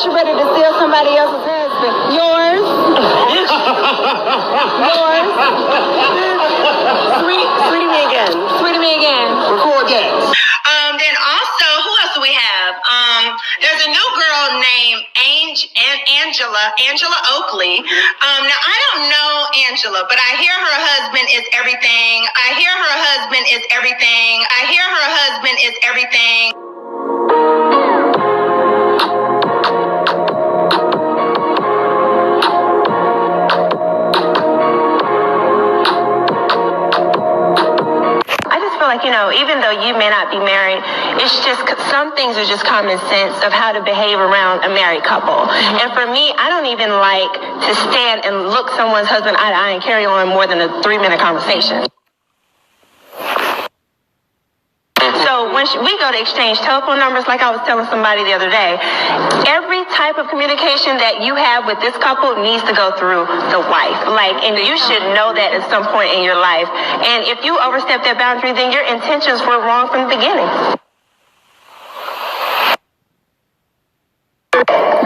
Porsha ready to steal somebody else's husband? Yours? Yours? Sweetie me again. Sweetie me again. Record that. Then also, who else do we have? There's a new girl named Angela Oakley. Now I don't know Angela, but I hear her husband is everything. I hear her husband is everything. I hear her husband is everything. Like, you know, even though you may not be married, it's just some things are just common sense of how to behave around a married couple. Mm-hmm. And for me, I don't even like to stand and look someone's husband eye to eye and carry on more than a 3-minute conversation. So when we go to exchange telephone numbers, like I was telling somebody the other day, every type of communication that you have with this couple needs to go through the wife. And you should know that at some point in your life. And if you overstep that boundary, then your intentions were wrong from the beginning.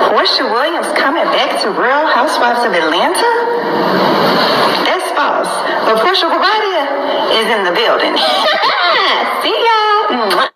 Porsha Williams coming back to Real Housewives of Atlanta? That's false. But Porsha is in the building. See y'all.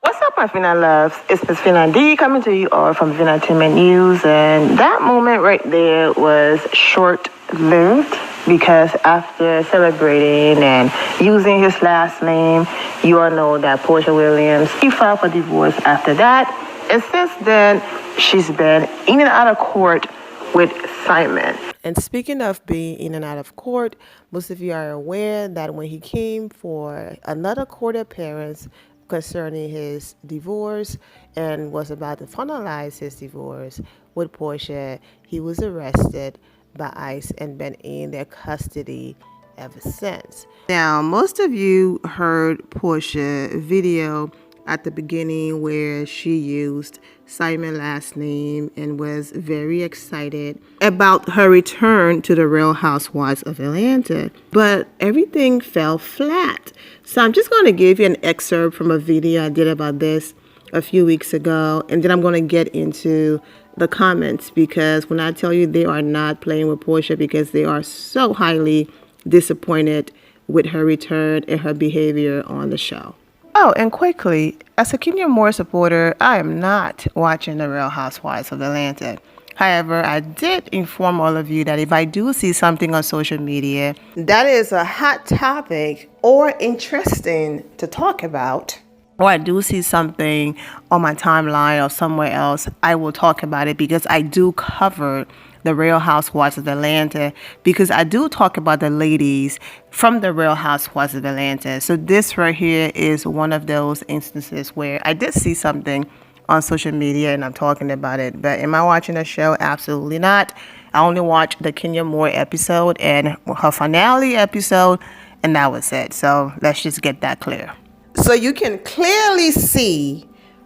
What's up, my Fina loves? It's Miss Fina D coming to you all from Fina Entertainment News, and that moment right there was short-lived because after celebrating and using his last name, you all know that Porsha Williams, he filed for divorce after that, and since then, she's been in and out of court with Simon. And speaking of being in and out of court, most of you are aware that when he came for another court appearance concerning his divorce and was about to finalize his divorce with Porsha, he was arrested by ICE and been in their custody ever since. Now, most of you heard Porsha video at the beginning where she used Simon's last name and was very excited about her return to the Real Housewives of Atlanta. But everything fell flat. So I'm just going to give you an excerpt from a video I did about this a few weeks ago. And then I'm going to get into the comments because when I tell you they are not playing with Porsha because they are so highly disappointed with her return and her behavior on the show. Oh, and quickly, as a Kenya Moore supporter, I am not watching the Real Housewives of Atlanta. However, I did inform all of you that if I do see something on social media that is a hot topic or interesting to talk about, or I do see something on my timeline or somewhere else, I will talk about it because I do cover the Real Housewives of Atlanta because I do talk about the ladies from the Real Housewives of Atlanta. So this right here is one of those instances where I did see something on social media and I'm talking about it. But am I watching the show? Absolutely not. I only watched the Kenya Moore episode and her finale episode, and that was it. So let's just get that clear. So you can clearly see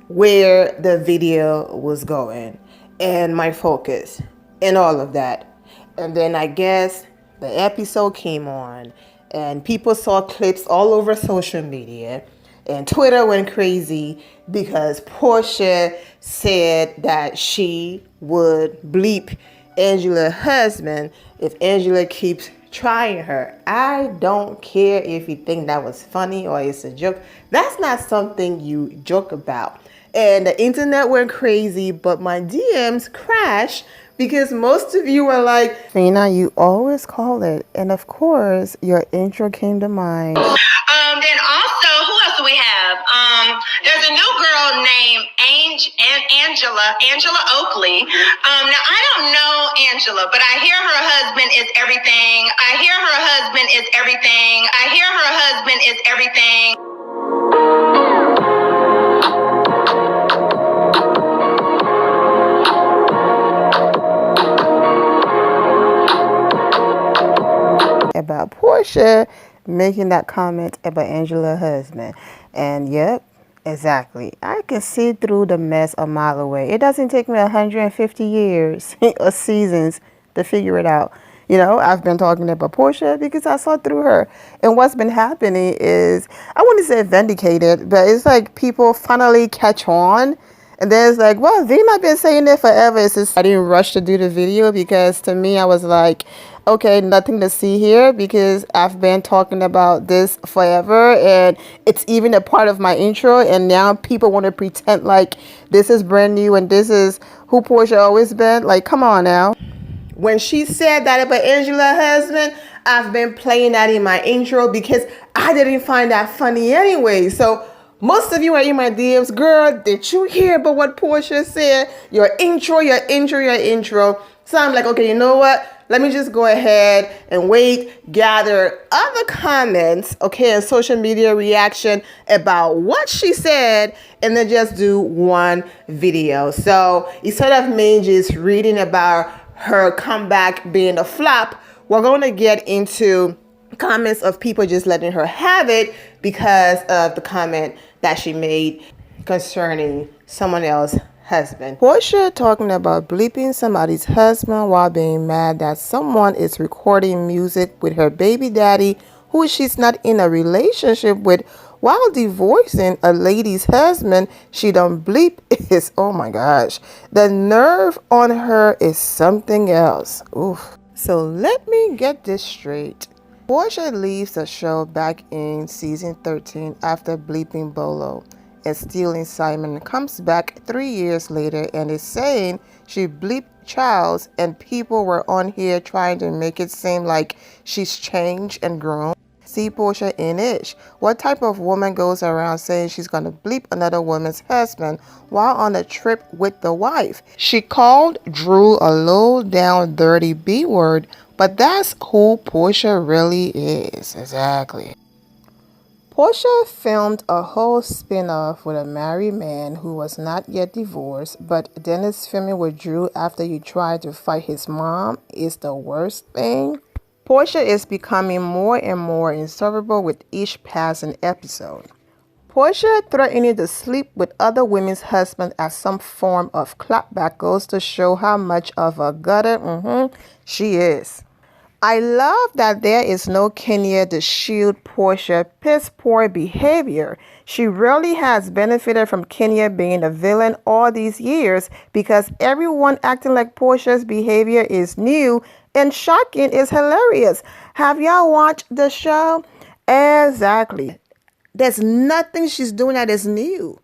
where the video was going and my focus and all of that. And then I guess the episode came on and people saw clips all over social media and Twitter went crazy because Porsha said that she would bleep Angela's husband if Angela keeps trying her. I don't care if you think that was funny or it's a joke. That's not something you joke about. And the internet went crazy, but my DMs crashed because most of you were like, Fina, you always call it. And of course, your intro came to mind. Then also, who else do we have? There's a new girl named Angela Oakley. Now, I don't know Angela, but I hear her husband is everything. I hear her husband is everything. I hear her husband is everything. About Porsha making that comment about Angela's husband. And yep, exactly. I can see through the mess a mile away. It doesn't take me 150 years or seasons to figure it out. You know, I've been talking about Porsha because I saw through her. And what's been happening is, I wouldn't say vindicated, but it's like people finally catch on And then it's like, well, they might been saying it forever. It's just I didn't rush to do the video because to me I was like, okay, nothing to see here because I've been talking about this forever and it's even a part of my intro, and now people want to pretend like this is brand new and this is who Porsha always been. Like, come on now. When she said that about Angela's husband, I've been playing that in my intro because I didn't find that funny anyway. So most of you are in my DMs, girl, did you hear about what Porsha said? Your intro. So I'm like, okay, you know what? Let me just go ahead and gather other comments, okay, and social media reaction about what she said, and then just do one video. So instead of me just reading about her comeback being a flop, we're going to get into comments of people just letting her have it because of the comment that she made concerning someone else's husband. Porsha talking about bleeping somebody's husband while being mad that someone is recording music with her baby daddy who she's not in a relationship with while divorcing a lady's husband. She don't bleep is, oh my gosh, the nerve on her is something else. Oof. So let me get this straight. Porsha leaves the show back in season 13 after bleeping Bolo and stealing Simon, comes back 3 years later and is saying she bleeped Charles, and people were on here trying to make it seem like she's changed and grown. See Porsha in it. What type of woman goes around saying she's going to bleep another woman's husband while on a trip with the wife? She called Drew a low down dirty B word, but that's who Porsha really is. Exactly. Porsha filmed a whole spin-off with a married man who was not yet divorced, but Dennis filming with Drew after you tried to fight his mom is the worst thing. Porsha is becoming more and more insufferable with each passing episode. Porsha threatening to sleep with other women's husbands as some form of clapback goes to show how much of a gutter she is. I love that there is no Kenya to shield Porsha's piss poor behavior. She really has benefited from Kenya being a villain all these years because everyone acting like Porsha's behavior is new and shocking is hilarious. Have y'all watched the show? Exactly. There's nothing she's doing that is new.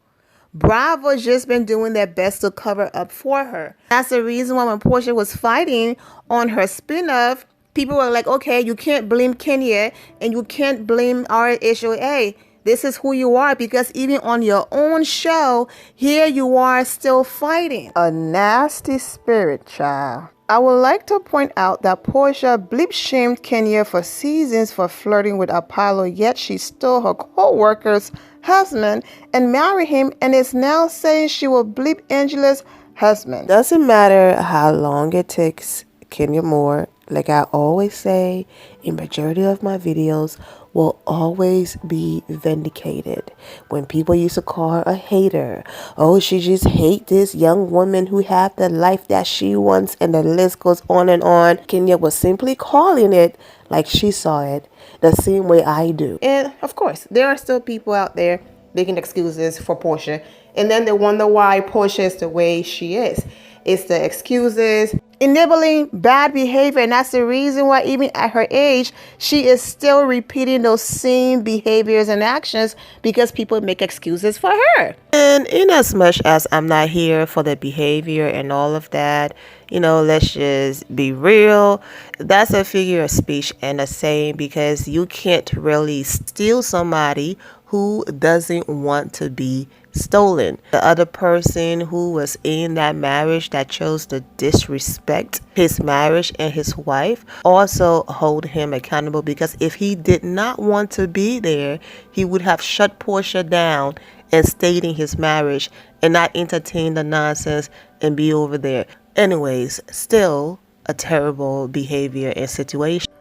Bravo's just been doing their best to cover up for her. That's the reason why when Porsha was fighting on her spin-off, people were like, okay, you can't blame Kenya and you can't blame RHOA. This is who you are because even on your own show, here you are still fighting. A nasty spirit, child. I would like to point out that Porsha bleep shamed Kenya for seasons for flirting with Apollo, yet she stole her co-worker's husband and married him and is now saying she will bleep Angela's husband. Doesn't matter how long it takes, Kenya Moore, like I always say, in majority of my videos, will always be vindicated. When people used to call her a hater, oh, she just hate this young woman who have the life that she wants, and the list goes on and on. Kenya was simply calling it like she saw it, the same way I do. And of course, there are still people out there making excuses for Porsha, and then they wonder why Porsha is the way she is. It's the excuses, enabling bad behavior, and that's the reason why even at her age, she is still repeating those same behaviors and actions because people make excuses for her. And in as much as I'm not here for the behavior and all of that, you know, let's just be real. That's a figure of speech and a saying because you can't really steal somebody who doesn't want to be stolen. The other person who was in that marriage that chose to disrespect his marriage and his wife also hold him accountable because if he did not want to be there, he would have shut Porsha down and stayed in his marriage and not entertain the nonsense and be over there. Anyways, still a terrible behavior and situation.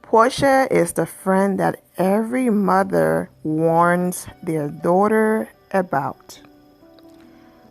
Porsha is the friend that every mother warns their daughter about.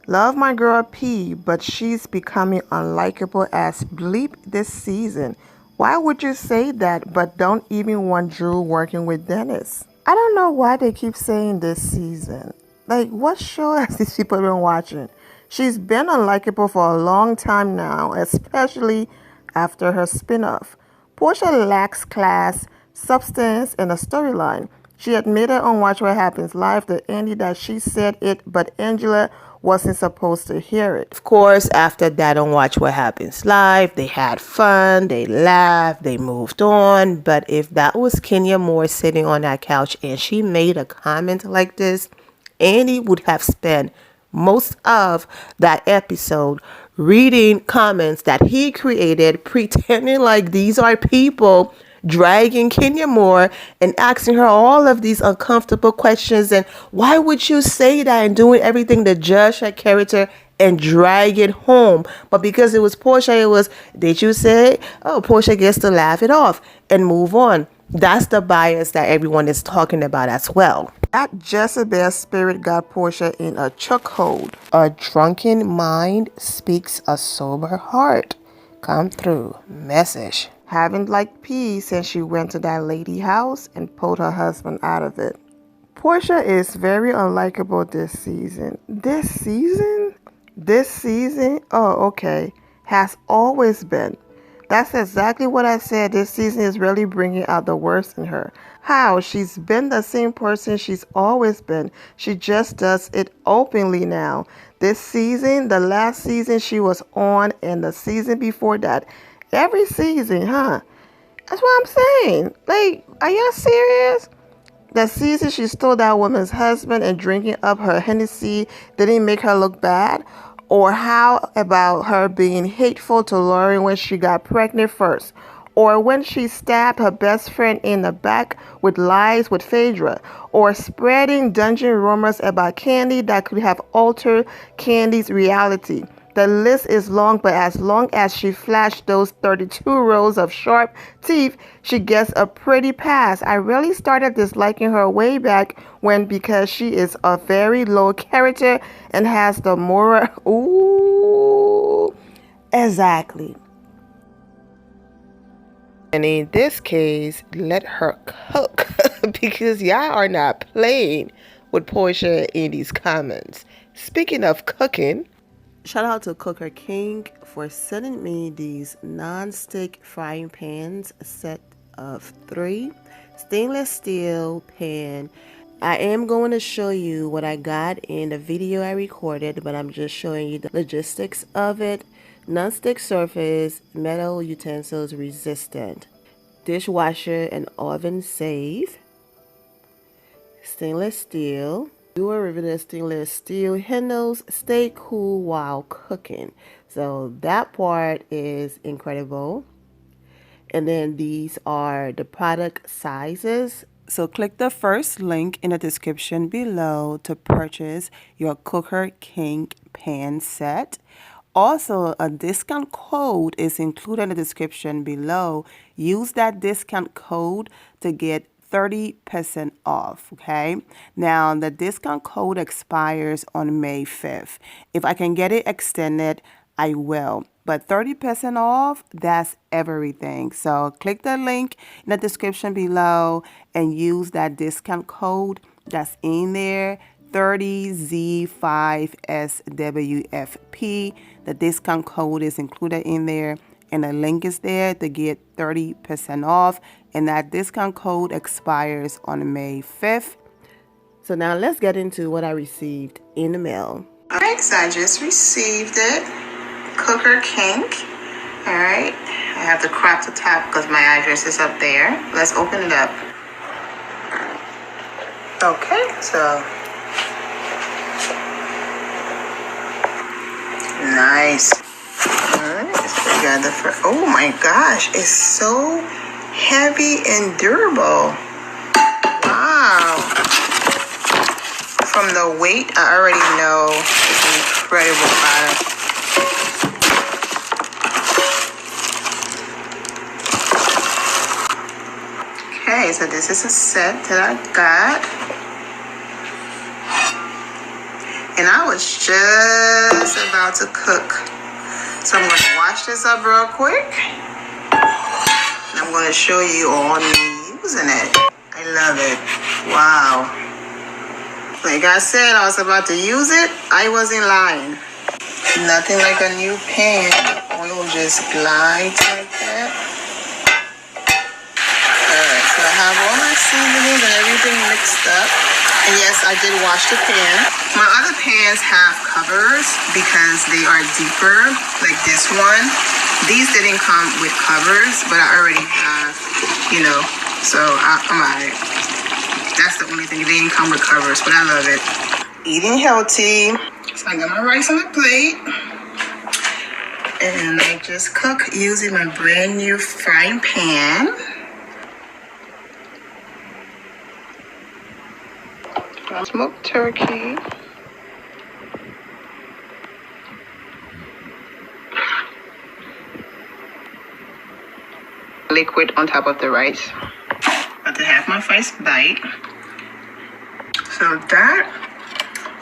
Love my girl P, but she's becoming unlikable as bleep this season. Why would you say that but don't even want Drew working with Dennis? I don't know why they keep saying this season. Like, what show has these people been watching? She's been unlikable for a long time now, especially after her spin-off. Porsha lacks class, substance, and a storyline. She admitted on Watch What Happens Live to Andy that she said it, but Angela wasn't supposed to hear it. Of course, after that on Watch What Happens Live, they had fun, they laughed, they moved on. But if that was Kenya Moore sitting on that couch and she made a comment like this, Andy would have spent most of that episode reading comments that he created, pretending like these are people, dragging Kenya Moore and asking her all of these uncomfortable questions. And why would you say that, and doing everything to judge her character and drag it home? But because it was Porsha, it was, did you say? Oh, Porsha gets to laugh it off and move on. That's the bias that everyone is talking about as well. That Jezebel spirit got Porsha in a chokehold. A drunken mind speaks a sober heart. Come through. Message. Haven't liked peace since she went to that lady house and pulled her husband out of it. Porsha is very unlikable this season. This season? Oh, okay. Has always been. That's exactly what I said. This season is really bringing out the worst in her. How? She's been the same person she's always been. She just does it openly now. This season, the last season she was on, and the season before that. Every season, huh? That's what I'm saying. Like, are y'all serious? The season she stole that woman's husband and drinking up her Hennessy didn't make her look bad? Or how about her being hateful to Lauren when she got pregnant first? Or when she stabbed her best friend in the back with lies with Phaedra? Or spreading dungeon rumors about Candy that could have altered Candy's reality? The list is long, but as long as she flashed those 32 rows of sharp teeth, she gets a pretty pass. I really started disliking her way back when, because she is a very low character and has the moral. Ooh, exactly. And in this case, let her cook because y'all are not playing with Porsha in these comments. Speaking of cooking, shout out to Cooker King for sending me these non-stick frying pans, a set of 3 stainless steel pan. I am going to show you what I got in the video I recorded, but I'm just showing you the logistics of it. Non-stick surface, metal utensils resistant, dishwasher and oven safe, stainless steel, dual riveted stainless steel handles, stay cool while cooking. So that part is incredible. And then these are the product sizes. So click the first link in the description below to purchase your Cooker King pan set. Also, a discount code is included in the description below. Use that discount code to get 30% off, okay? Now, the discount code expires on May 5th. If I can get it extended, I will. But 30% off, that's everything. So click the link in the description below and use that discount code that's in there, 30Z5SWFP. The discount code is included in there, and the link is there to get 30% off. And that discount code expires on May 5th. So now let's get into what I received in the mail. All right, so I just received it. Cooker King. All right, I have to crop the top because my address is up there. Let's open it up. Okay, so nice. All right, so we got the first. Oh my gosh, it's so heavy and durable. Wow. From the weight, I already know it's an incredible product. Okay, so this is a set that I got. And I was just about to cook. So I'm going to wash this up real quick. And I'm going to show you all me using it. I love it. Wow. Like I said, I was about to use it. I wasn't lying. Nothing like a new pan. Oil just glides like that. Alright, so I have all my seasonings and everything mixed up. And yes, I did wash the pan. My other pans have covers because they are deeper, like this one. These didn't come with covers, but I already have, so I'm alright. That's the only thing. They didn't come with covers, but I love it. Eating healthy. So I got my rice on the plate. And I just cook using my brand new frying pan. Smoked turkey. Liquid on top of the rice. About to have my first bite. So that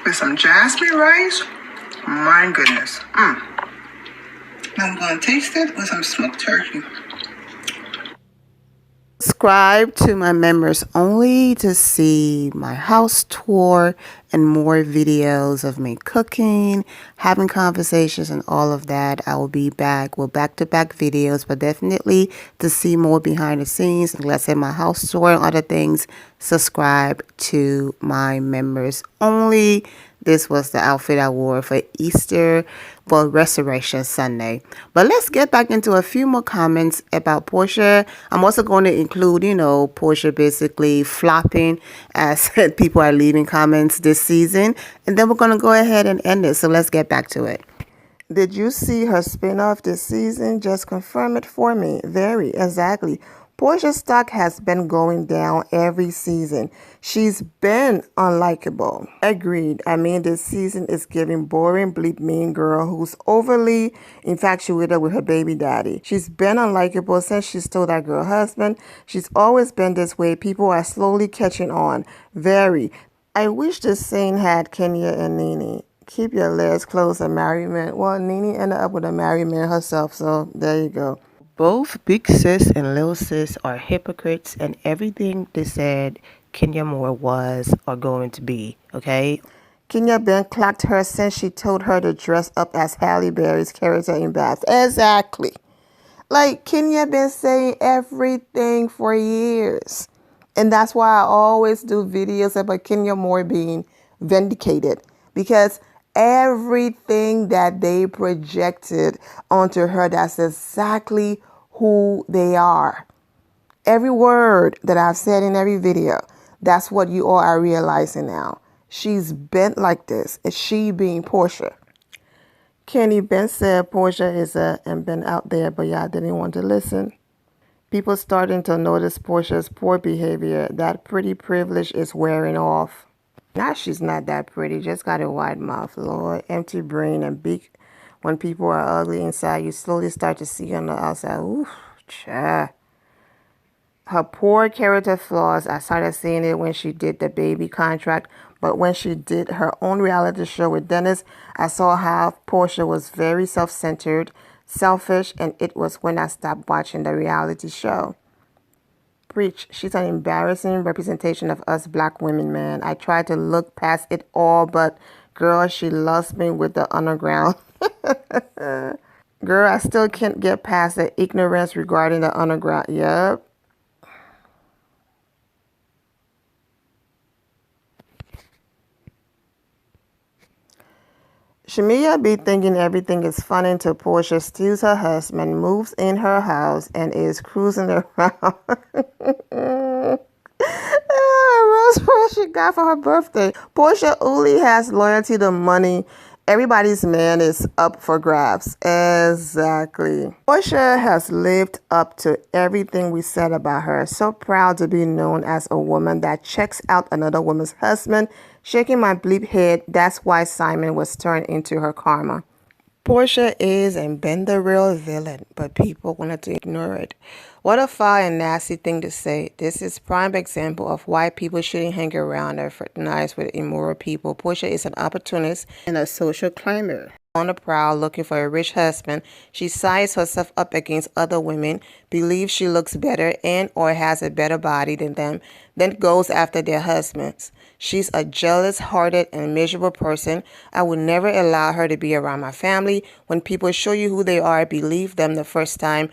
with some jasmine rice, my goodness. Now I'm gonna taste it with some smoked turkey. Subscribe to my members only to see my house tour and more videos of me cooking, having conversations and all of that. I will be back with back-to-back videos, but definitely to see more behind the scenes, let's say my house tour and other things, subscribe to my members only. This was the outfit I wore for Easter, well, Resurrection Sunday. But let's get back into a few more comments about Porsha. I'm also going to include, Porsha basically flopping as people are leaving comments this season. And then we're going to go ahead and end it. So let's get back to it. Did you see her spinoff this season? Just confirm it for me. Very, exactly. Porsha's stock has been going down every season. She's been unlikable. Agreed. I mean, this season is giving boring, bleep mean girl who's overly infatuated with her baby daddy. She's been unlikable since she stole that girl husband. She's always been this way. People are slowly catching on. Very. I wish this scene had Kenya and Nene. Keep your legs closed and marry men. Well, Nene ended up with a married man herself, so there you go. Both Big Sis and Lil Sis are hypocrites, and everything they said Kenya Moore was or going to be, okay? Kenya Ben clocked her since she told her to dress up as Halle Berry's character in Bath. Exactly. Like, Kenya been saying everything for years. And that's why I always do videos about Kenya Moore being vindicated. Because everything that they projected onto her, that's exactly who they are. Every word that I've said in every video, that's what you all are realizing now. She's bent like this. It's she being Porsha. Kenny Ben said Porsha is and been out there, but y'all didn't want to listen. People starting to notice Porsha's poor behavior. That pretty privilege is wearing off. Now she's not that pretty, just got a wide mouth, Lord, empty brain and big. When people are ugly inside, you slowly start to see on the outside. Ooh, cha. Her poor character flaws, I started seeing it when she did the baby contract, but when she did her own reality show with Dennis, I saw how Porsha was very self-centered, selfish, and it was when I stopped watching the reality show. Preach. She's an embarrassing representation of us black women, man. I tried to look past it all, but girl, she loves me with the underground. Girl, I still can't get past the ignorance regarding the underground. Yep. Shamia be thinking everything is fun until Porsha steals her husband, moves in her house, and is cruising around. Rose she got for her birthday. Porsha only has loyalty to money. Everybody's man is up for grabs. Exactly. Porsha has lived up to everything we said about her. So proud to be known as a woman that checks out another woman's husband. Shaking my bleep head, that's why Simon was turned into her karma. Porsha is and been the real villain, but people wanted to ignore it. What a foul and nasty thing to say. This is prime example of why people shouldn't hang around or fraternize with immoral people. Porsha is an opportunist and a social climber. On the prowl looking for a rich husband. She sizes herself up against other women, believes she looks better and or has a better body than them, then goes after their husbands. She's a jealous-hearted and miserable person. I would never allow her to be around my family. When people show you who they are, believe them the first time.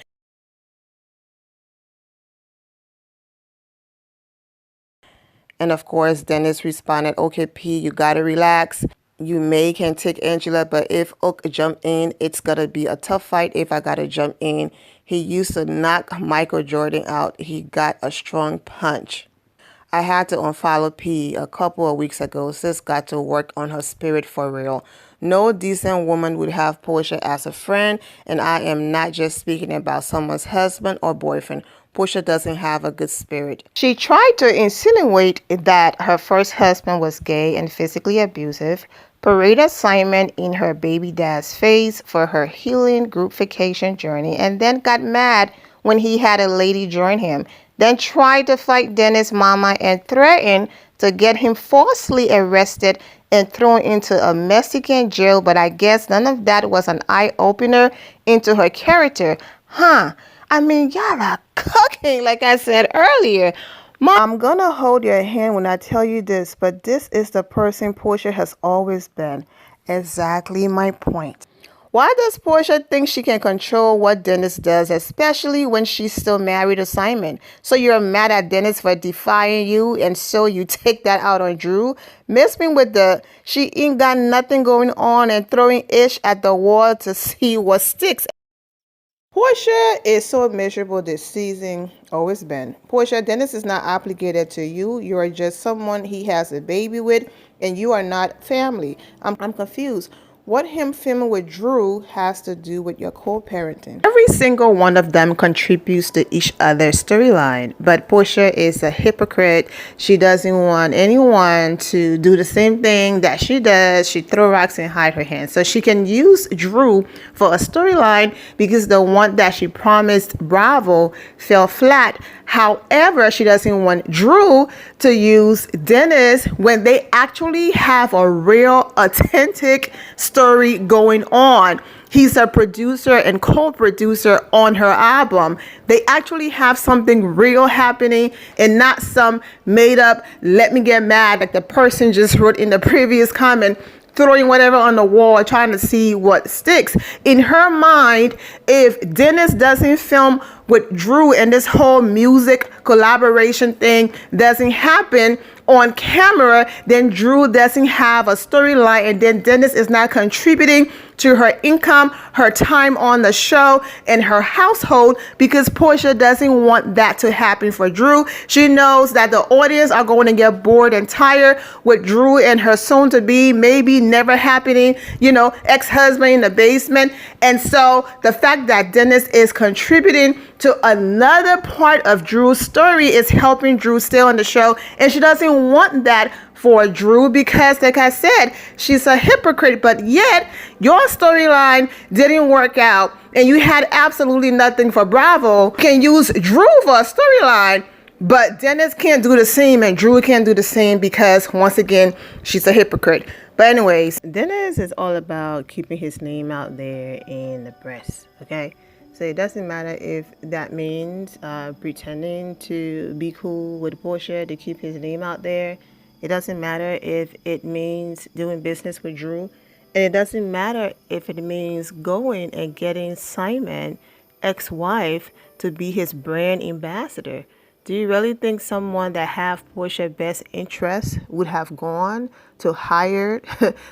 And of course, Dennis responded, okay, P, you gotta relax. You can take Angela, but if Oak jump in, it's gonna be a tough fight if I gotta jump in. He used to knock Michael Jordan out. He got a strong punch. I had to unfollow P a couple of weeks ago. Sis got to work on her spirit for real. No decent woman would have Porsha as a friend, and I am not just speaking about someone's husband or boyfriend. Porsha doesn't have a good spirit. She tried to insinuate that her first husband was gay and physically abusive, paraded Simon in her baby dad's face for her healing group vacation journey, and then got mad when he had a lady join him, then tried to fight Dennis' mama and threatened to get him falsely arrested and thrown into a Mexican jail, but I guess none of that was an eye-opener into her character. I mean, y'all are cooking, like I said earlier. I'm gonna hold your hand when I tell you this, but this is the person Porsha has always been. Exactly my point. Why does Porsha think she can control what Dennis does, especially when she's still married to Simon? So you're mad at Dennis for defying you, and so you take that out on Drew? Miss me with the she ain't got nothing going on and throwing ish at the wall to see what sticks. Porsha is so miserable this season, always been. Porsha, Dennis is not obligated to you. You are just someone he has a baby with, and you are not family. I'm confused. What him filming with Drew has to do with your co-parenting? Every single one of them contributes to each other's storyline, but Porsha is a hypocrite. She doesn't want anyone to do the same thing that she does. She throw rocks and hide her hands. So she can use Drew for a storyline because the one that she promised Bravo fell flat. However, she doesn't want Drew to use Dennis when they actually have a real, authentic story going on. He's a producer and co-producer on her album. They actually have something real happening and not some made up, let me get mad, like the person just wrote in the previous comment, throwing whatever on the wall, trying to see what sticks. In her mind, if Dennis doesn't film with Drew and this whole music collaboration thing doesn't happen on camera, then Drew doesn't have a storyline, and then Dennis is not contributing to her income, her time on the show, and her household, because Porsha doesn't want that to happen for Drew. She knows that the audience are going to get bored and tired with Drew and her soon-to-be, maybe never happening, ex-husband in the basement. And so the fact that Dennis is contributing to another part of Drew's story is helping Drew stay on the show, and she doesn't want that for Drew because, like I said, she's a hypocrite. But yet your storyline didn't work out and you had absolutely nothing for Bravo. You can use Drew for a storyline, but Dennis can't do the same and Drew can't do the same because, once again, she's a hypocrite. But anyways, Dennis is all about keeping his name out there in the press, okay? So it doesn't matter if that means pretending to be cool with Porsha to keep his name out there. It doesn't matter if it means doing business with Drew. And it doesn't matter if it means going and getting Simon, ex-wife, to be his brand ambassador. Do you really think someone that have Porsha's best interests would have gone to hire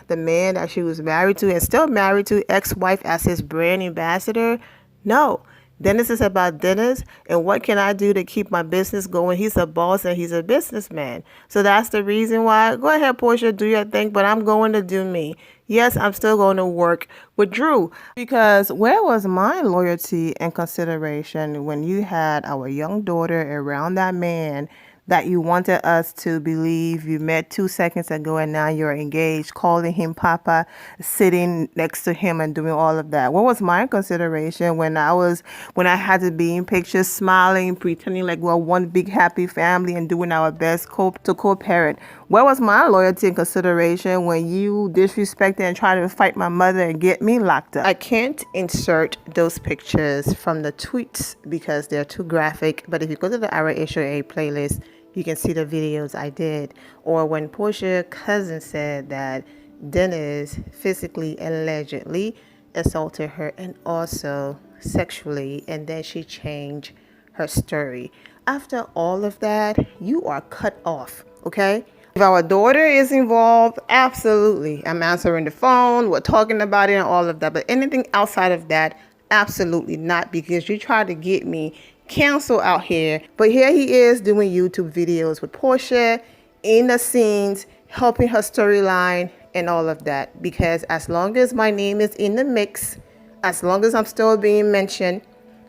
the man that she was married to and still married to, ex-wife, as his brand ambassador? No. Dennis is about Dennis, and what can I do to keep my business going? He's a boss and he's a businessman. So that's the reason why. Go ahead, Porsha, do your thing, but I'm going to do me. Yes, I'm still going to work with Drew. Because where was my loyalty and consideration when you had our young daughter around that man that you wanted us to believe you met 2 seconds ago and now you're engaged, calling him Papa, sitting next to him and doing all of that. What was my consideration when I had to be in pictures, smiling, pretending like we're one big happy family and doing our best to co-parent? Where was my loyalty and consideration when you disrespected and tried to fight my mother and get me locked up? I can't insert those pictures from the tweets because they're too graphic, but if you go to the RHOA playlist, you can see the videos I did. Or when Porsha's cousin said that Dennis physically, allegedly assaulted her and also sexually, and then she changed her story. After all of that, you are cut off, okay? If our daughter is involved, absolutely. I'm answering the phone, we're talking about it and all of that. But anything outside of that, absolutely not, because you tried to get me canceled out here. But here he is doing YouTube videos with Porsha in the scenes, helping her storyline and all of that. Because as long as my name is in the mix, as long as I'm still being mentioned,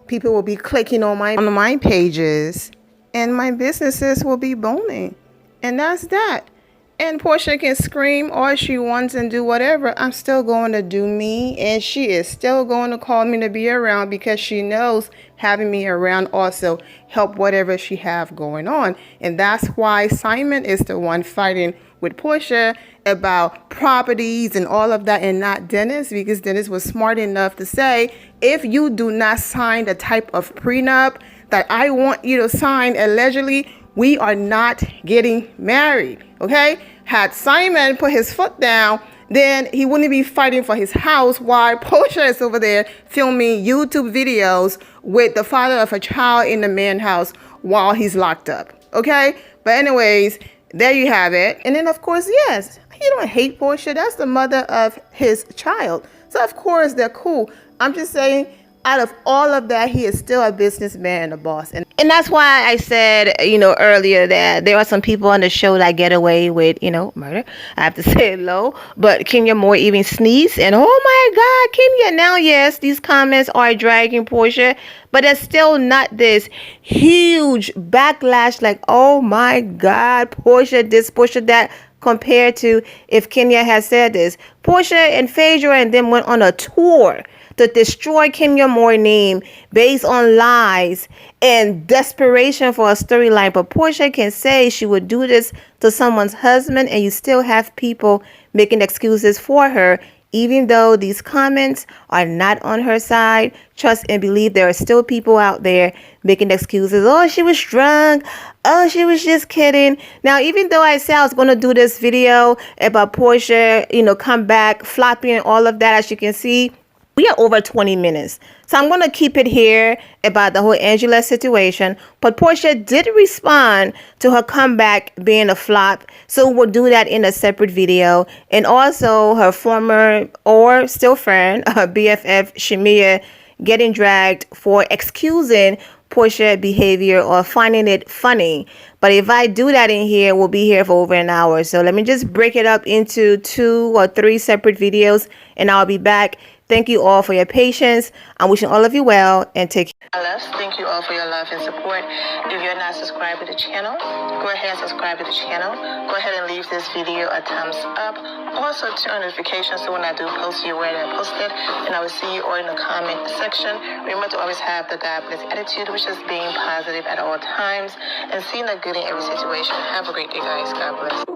people will be clicking on my pages and my businesses will be booming. And that's that. And Porsha can scream all she wants and do whatever. I'm still going to do me. And she is still going to call me to be around because she knows having me around also help whatever she have going on. And that's why Simon is the one fighting with Porsha about properties and all of that and not Dennis, because Dennis was smart enough to say, if you do not sign the type of prenup that I want you to sign allegedly, we are not getting married, okay? Had Simon put his foot down, then he wouldn't be fighting for his house while Porsha is over there filming YouTube videos with the father of a child in the man's house while he's locked up, okay? But anyways, there you have it. And then, of course, yes, you don't hate Porsha. That's the mother of his child. So, of course, they're cool. I'm just saying, out of all of that, he is still a businessman and a boss. And that's why I said, earlier that there are some people on the show that get away with, murder. I have to say it low. But Kenya Moore even sneezed. And oh my God, Kenya. Now, yes, these comments are dragging Porsha. But it's still not this huge backlash like, oh my God, Porsha this, Porsha that, compared to if Kenya has said this. Porsha and Phaedra and them went on a tour to destroy Kenya Moore's name based on lies and desperation for a storyline. But Porsha can say she would do this to someone's husband, and you still have people making excuses for her, even though these comments are not on her side. Trust and believe there are still people out there making excuses. Oh, she was drunk. Oh, she was just kidding. Now, even though I said I was going to do this video about Porsha, come back, flopping and all of that, as you can see, we are over 20 minutes. So I'm going to keep it here about the whole Angela situation. But Porsha did respond to her comeback being a flop. So we'll do that in a separate video. And also her former or still friend, BFF Shamia, getting dragged for excusing Porsha behavior or finding it funny. But if I do that in here, we'll be here for over an hour. So let me just break it up into 2 or 3 separate videos and I'll be back. Thank you all for your patience. I'm wishing all of you well and take care. Thank you all for your love and support. If you're not subscribed to the channel, go ahead and subscribe to the channel. Go ahead and leave this video a thumbs up. Also turn on notifications so when I do post, you're aware that I posted. And I will see you all in the comment section. Remember to always have the God bless attitude, which is being positive at all times and seeing the good in every situation. Have a great day, guys. God bless.